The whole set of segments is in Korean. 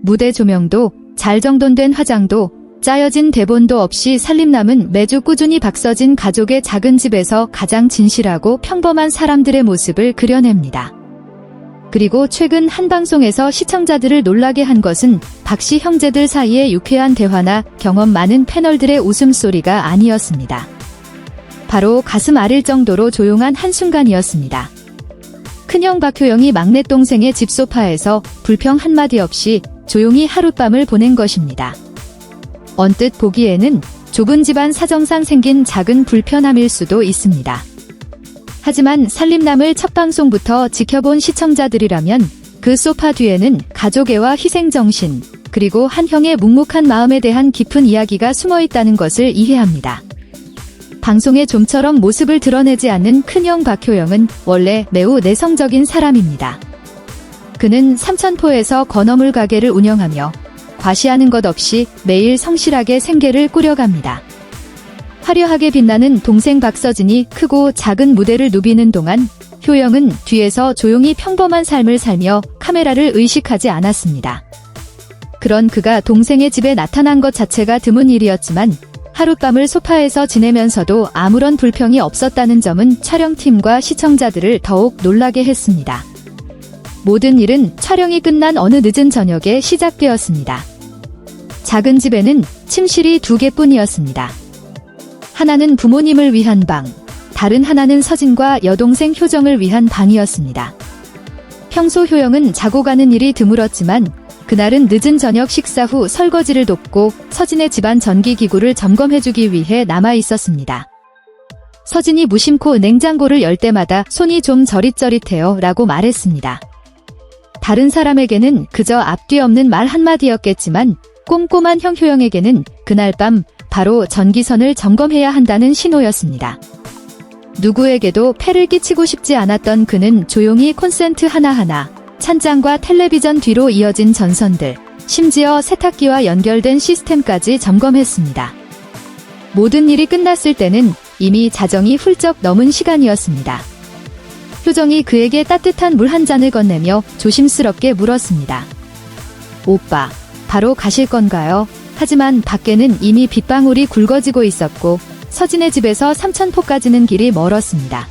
무대 조명도, 잘 정돈된 화장도, 짜여진 대본도 없이 살림남은 매주 꾸준히 박서진 가족의 작은 집에서 가장 진실하고 평범한 사람들의 모습을 그려냅니다. 그리고 최근 한 방송에서 시청자들을 놀라게 한 것은 박씨 형제들 사이의 유쾌한 대화나 경험 많은 패널들의 웃음소리가 아니었습니다. 바로 가슴 아릴 정도로 조용한 한순간이었습니다. 큰형 박효영이 막내 동생의 집 소파에서 불평 한마디 없이 조용히 하룻밤을 보낸 것입니다. 언뜻 보기에는 좁은 집안 사정상 생긴 작은 불편함일 수도 있습니다. 하지만 살림남을 첫 방송부터 지켜본 시청자들이라면 그 소파 뒤에는 가족애와 희생정신, 그리고 한 형의 묵묵한 마음에 대한 깊은 이야기가 숨어 있다는 것을 이해합니다. 방송에 좀처럼 모습을 드러내지 않는 큰형 박효영은 원래 매우 내성적인 사람입니다. 그는 삼천포에서 건어물 가게를 운영하며 과시하는 것 없이 매일 성실하게 생계를 꾸려갑니다. 화려하게 빛나는 동생 박서진이 크고 작은 무대를 누비는 동안 효영은 뒤에서 조용히 평범한 삶을 살며 카메라를 의식하지 않았습니다. 그런 그가 동생의 집에 나타난 것 자체가 드문 일이었지만 하룻밤을 소파에서 지내면서도 아무런 불평이 없었다는 점은 촬영팀과 시청자들을 더욱 놀라게 했습니다. 모든 일은 촬영이 끝난 어느 늦은 저녁에 시작되었습니다. 작은 집에는 침실이 2개뿐이었습니다. 하나는 부모님을 위한 방, 다른 하나는 서진과 여동생 효정을 위한 방이었습니다. 평소 효영은 자고 가는 일이 드물었지만 그날은 늦은 저녁 식사 후 설거지를 돕고 서진의 집안 전기기구를 점검해주기 위해 남아 있었습니다. 서진이 무심코 냉장고를 열 때마다 손이 좀 저릿저릿해요 라고 말했습니다. 다른 사람에게는 그저 앞뒤 없는 말 한마디였겠지만 꼼꼼한 형 효영에게는 그날 밤 바로 전기선을 점검해야 한다는 신호였습니다. 누구에게도 폐를 끼치고 싶지 않았던 그는 조용히 콘센트 하나하나, 찬장과 텔레비전 뒤로 이어진 전선들, 심지어 세탁기와 연결된 시스템까지 점검했습니다. 모든 일이 끝났을 때는 이미 자정이 훌쩍 넘은 시간이었습니다. 효정이 그에게 따뜻한 물 한 잔을 건네며 조심스럽게 물었습니다. 오빠, 바로 가실 건가요? 하지만 밖에는 이미 빗방울이 굵어지고 있었고 서진의 집에서 삼천포까지는 길이 멀었습니다.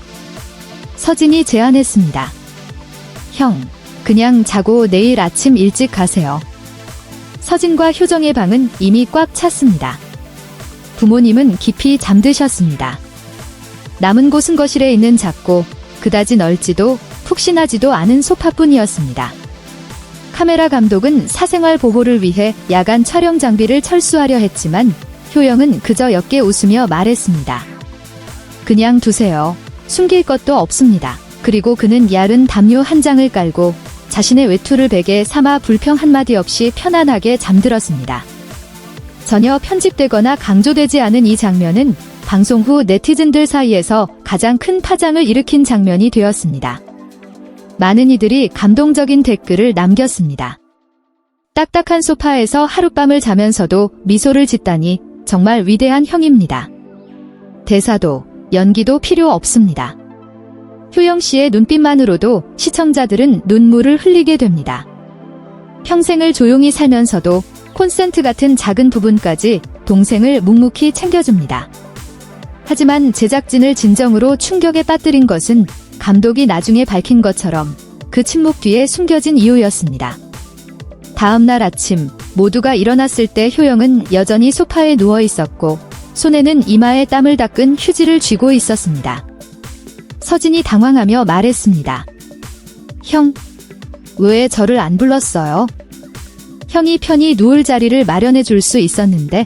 서진이 제안했습니다. 형, 그냥 자고 내일 아침 일찍 가세요. 서진과 효정의 방은 이미 꽉 찼습니다. 부모님은 깊이 잠드셨습니다. 남은 곳은 거실에 있는 작고 그다지 넓지도 푹신하지도 않은 소파뿐이었습니다. 카메라 감독은 사생활 보호를 위해 야간 촬영 장비를 철수하려 했지만 효영은 그저 옅게 웃으며 말했습니다. 그냥 두세요. 숨길 것도 없습니다. 그리고 그는 얇은 담요 한 장을 깔고 자신의 외투를 베개 삼아 불평 한마디 없이 편안하게 잠들었습니다. 전혀 편집되거나 강조되지 않은 이 장면은 방송 후 네티즌들 사이에서 가장 큰 파장을 일으킨 장면이 되었습니다. 많은 이들이 감동적인 댓글을 남겼습니다. 딱딱한 소파에서 하룻밤을 자면서도 미소를 짓다니 정말 위대한 형입니다. 대사도 연기도 필요 없습니다. 효영 씨의 눈빛만으로도 시청자들은 눈물을 흘리게 됩니다. 평생을 조용히 살면서도 콘센트 같은 작은 부분까지 동생을 묵묵히 챙겨줍니다. 하지만 제작진을 진정으로 충격에 빠뜨린 것은 감독이 나중에 밝힌 것처럼 그 침묵 뒤에 숨겨진 이유였습니다. 다음 날 아침 모두가 일어났을 때 효영은 여전히 소파에 누워 있었고 손에는 이마에 땀을 닦은 휴지를 쥐고 있었습니다. 서진이 당황하며 말했습니다. 형, 왜 저를 안 불렀어요? 형이 편히 누울 자리를 마련해 줄 수 있었는데.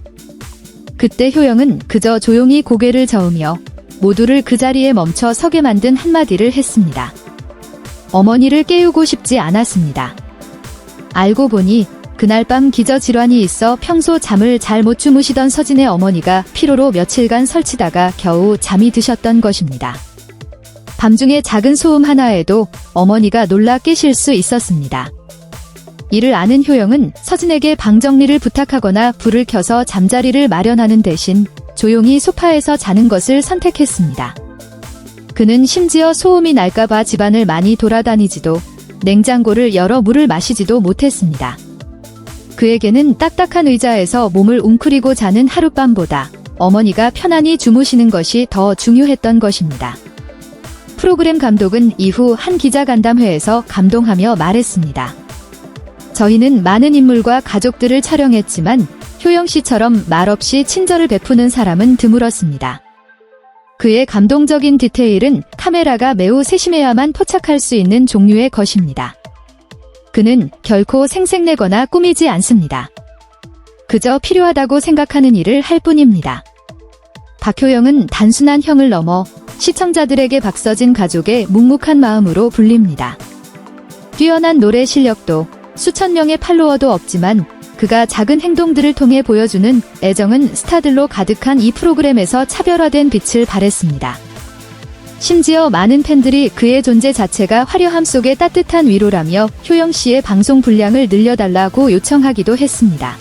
그때 효영은 그저 조용히 고개를 저으며 모두를 그 자리에 멈춰 서게 만든 한마디를 했습니다. 어머니를 깨우고 싶지 않았습니다. 알고 보니 그날 밤 기저질환이 있어 평소 잠을 잘 못 주무시던 서진의 어머니가 피로로 며칠간 설치다가 겨우 잠이 드셨던 것입니다. 밤중에 작은 소음 하나에도 어머니가 놀라 깨실 수 있었습니다. 이를 아는 효영은 서진에게 방 정리를 부탁하거나 불을 켜서 잠자리를 마련하는 대신 조용히 소파에서 자는 것을 선택했습니다. 그는 심지어 소음이 날까봐 집안을 많이 돌아다니지도 냉장고를 열어 물을 마시지도 못했습니다. 그에게는 딱딱한 의자에서 몸을 웅크리고 자는 하룻밤보다 어머니가 편안히 주무시는 것이 더 중요했던 것입니다. 프로그램 감독은 이후 한 기자간담회에서 감동하며 말했습니다. 저희는 많은 인물과 가족들을 촬영했지만 효영 씨처럼 말없이 친절을 베푸는 사람은 드물었습니다. 그의 감동적인 디테일은 카메라가 매우 세심해야만 포착할 수 있는 종류의 것입니다. 그는 결코 생색내거나 꾸미지 않습니다. 그저 필요하다고 생각하는 일을 할 뿐입니다. 박효영은 단순한 형을 넘어 시청자들에게 박서진 가족의 묵묵한 마음으로 불립니다. 뛰어난 노래 실력도 수천 명의 팔로워도 없지만 그가 작은 행동들을 통해 보여주는 애정은 스타들로 가득한 이 프로그램에서 차별화된 빛을 발했습니다. 심지어 많은 팬들이 그의 존재 자체가 화려함 속의 따뜻한 위로라며 효영 씨의 방송 분량을 늘려달라고 요청하기도 했습니다.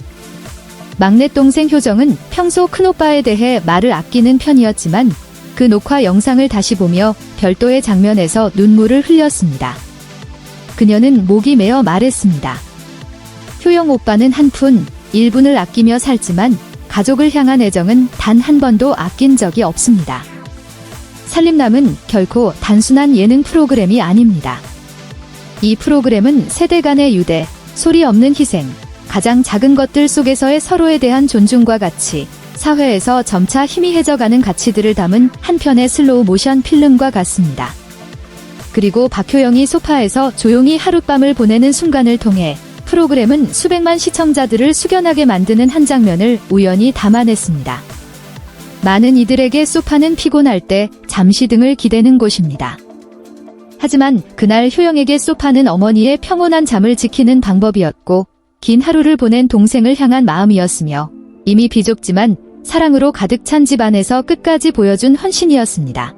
막내 동생 효정은 평소 큰오빠에 대해 말을 아끼는 편이었지만 그 녹화 영상을 다시 보며 별도의 장면에서 눈물을 흘렸습니다. 그녀는 목이 메어 말했습니다. 효영 오빠는 한 푼, 1분을 아끼며 살지만 가족을 향한 애정은 단 한 번도 아낀 적이 없습니다. 살림남은 결코 단순한 예능 프로그램이 아닙니다. 이 프로그램은 세대 간의 유대, 소리 없는 희생, 가장 작은 것들 속에서의 서로에 대한 존중과 가치, 사회에서 점차 희미해져가는 가치들을 담은 한 편의 슬로우 모션 필름과 같습니다. 그리고 박효영이 소파에서 조용히 하룻밤을 보내는 순간을 통해 프로그램은 수백만 시청자들을 숙연하게 만드는 한 장면을 우연히 담아냈습니다. 많은 이들에게 소파는 피곤할 때 잠시 등을 기대는 곳입니다. 하지만 그날 효영에게 소파는 어머니의 평온한 잠을 지키는 방법이었고 긴 하루를 보낸 동생을 향한 마음이었으며 이미 비좁지만 사랑으로 가득 찬 집안에서 끝까지 보여준 헌신이었습니다.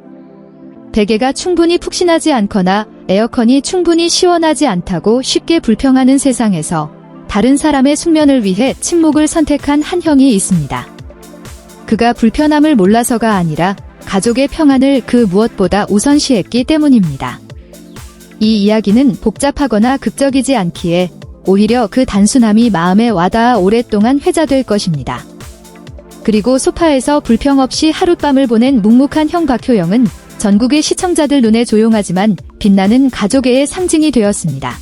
베개가 충분히 푹신하지 않거나 에어컨이 충분히 시원하지 않다고 쉽게 불평하는 세상에서 다른 사람의 숙면을 위해 침묵을 선택한 한 형이 있습니다. 그가 불편함을 몰라서가 아니라 가족의 평안을 그 무엇보다 우선시했기 때문입니다. 이 이야기는 복잡하거나 극적이지 않기에 오히려 그 단순함이 마음에 와닿아 오랫동안 회자될 것입니다. 그리고 소파에서 불평 없이 하룻밤을 보낸 묵묵한 형 박효영은 전국의 시청자들 눈에 조용하지만 빛나는 가족애의 상징이 되었습니다.